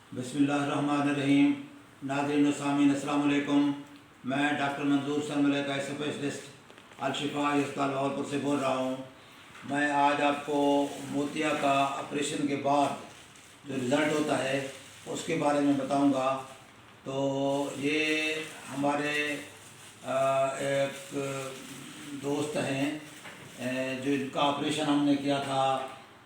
बिस्मिल्लाहिर्रहमानिर्रहीम। नाज़रीन व सामीन अस्सलाम वालेकुम। मैं डॉक्टर मंजूर सरमले का स्पेशलिस्ट अल-शिफा अस्पताल लाहौर से बोल रहा हूँ। मैं आज आपको मोतिया का ऑपरेशन के बाद जो रिज़ल्ट होता है उसके बारे में बताऊँगा। तो ये हमारे एक दोस्त हैं जो इनका ऑपरेशन हमने किया था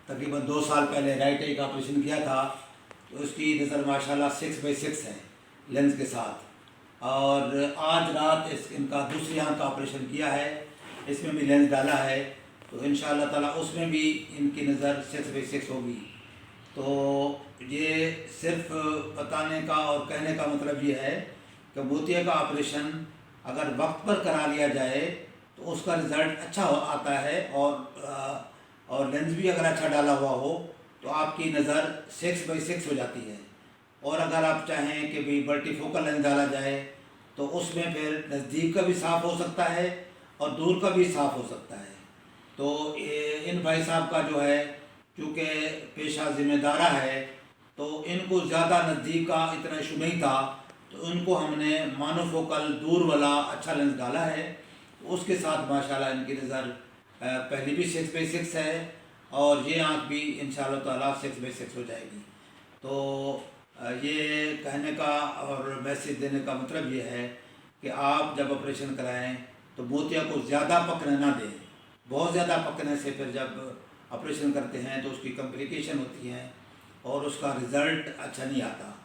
तकरीबन 2 साल पहले, राइट आई का ऑपरेशन किया था। तो उसकी नज़र माशाल्लाह 6/6 है लेंस के साथ। और आज रात इनका दूसरी आँख का ऑपरेशन किया है, इसमें भी लेंस डाला है। तो इंशाअल्लाह ताला उसमें भी इनकी नज़र 6/6 होगी। तो ये सिर्फ बताने का और कहने का मतलब ये है कि मोतिया का ऑपरेशन अगर वक्त पर करा लिया जाए तो उसका रिज़ल्ट अच्छा आता है। और लेंस भी अगर अच्छा डाला हुआ हो तो आपकी नज़र 6/6 हो जाती है। और अगर आप चाहें कि भाई मल्टीफोकल लेंस डाला जाए तो उसमें फिर नज़दीक का भी साफ़ हो सकता है और दूर का भी साफ़ हो सकता है। तो इन भाई साहब का जो है, चूँकि पेशा ज़िम्मेदारा है, तो इनको ज़्यादा नज़दीक का इतना इशू नहीं था, तो उनको हमने मोनोफोकल दूर वाला अच्छा लेंस डाला है। उसके साथ माशाल्लाह इनकी नज़र पहले भी 6/6 है और ये आँख भी इंशाअल्लाह ताला 6/6 हो जाएगी। तो ये कहने का और मैसेज देने का मतलब ये है कि आप जब ऑपरेशन कराएं तो मोतिया को ज़्यादा पकने ना दें। बहुत ज़्यादा पकने से फिर जब ऑपरेशन करते हैं तो उसकी कॉम्प्लिकेशन होती हैं और उसका रिज़ल्ट अच्छा नहीं आता।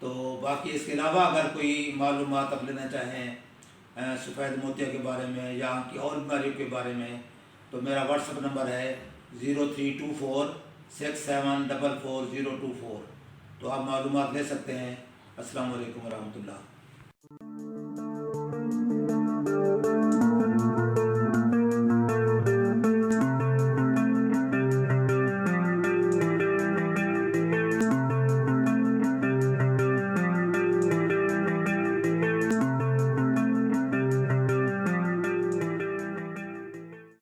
तो बाकी इसके अलावा अगर कोई मालूमात आप लेना चाहें सफ़ेद मोतिया के बारे में या की और बीमारियों के बारे में, तो मेरा व्हाट्सअप नंबर है 032467444024। तो आप मालूमात ले सकते हैं। अस्सलाम वालेकुम रहमतुल्लाह।